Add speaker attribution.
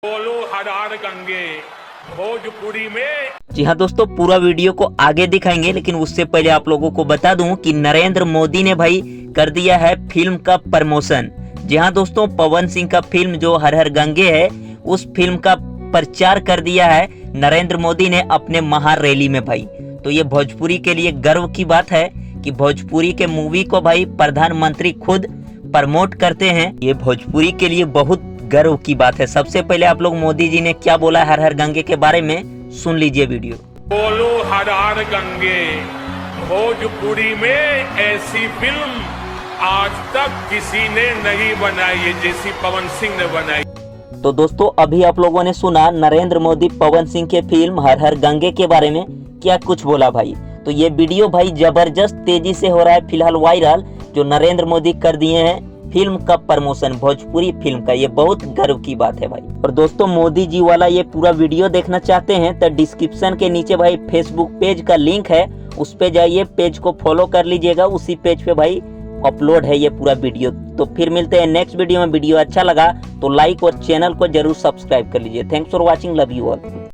Speaker 1: बोलो हर हर गंगे भोजपुरी में।
Speaker 2: जी हाँ दोस्तों, पूरा वीडियो को आगे दिखाएंगे, लेकिन उससे पहले आप लोगों को बता दूं कि नरेंद्र मोदी ने भाई कर दिया है फिल्म का प्रमोशन। जी हाँ दोस्तों, पवन सिंह का फिल्म जो हर हर गंगे है, उस फिल्म का प्रचार कर दिया है नरेंद्र मोदी ने अपने महा रैली में भाई। तो ये भोजपुरी के लिए गर्व की बात है कि भोजपुरी के मूवी को भाई प्रधानमंत्री खुद प्रमोट करते हैं। ये भोजपुरी के लिए बहुत गर्व की बात है। सबसे पहले आप लोग मोदी जी ने क्या बोला हर हर गंगे के बारे में सुन लीजिए वीडियो।
Speaker 1: बोलो हर हर गंगे भोजपुरी में ऐसी फिल्म आज तक किसी ने नहीं बनाई है जैसी पवन सिंह ने बनाई।
Speaker 2: तो दोस्तों, अभी आप लोगों ने सुना नरेंद्र मोदी पवन सिंह के फिल्म हर हर गंगे के बारे में क्या कुछ बोला भाई। तो ये वीडियो भाई जबरदस्त तेजी से हो रहा है फिलहाल वायरल, जो नरेंद्र मोदी कर दिए हैं फिल्म का प्रमोशन, भोजपुरी फिल्म का। ये बहुत गर्व की बात है भाई। और दोस्तों, मोदी जी वाला ये पूरा वीडियो देखना चाहते हैं तो डिस्क्रिप्शन के नीचे भाई फेसबुक पेज का लिंक है, उस पे जाइए, पेज को फॉलो कर लीजिएगा। उसी पेज पे भाई अपलोड है ये पूरा वीडियो। तो फिर मिलते हैं नेक्स्ट वीडियो में। वीडियो अच्छा लगा तो लाइक और चैनल को जरूर सब्सक्राइब कर लीजिए। Thanks for watching, love you all.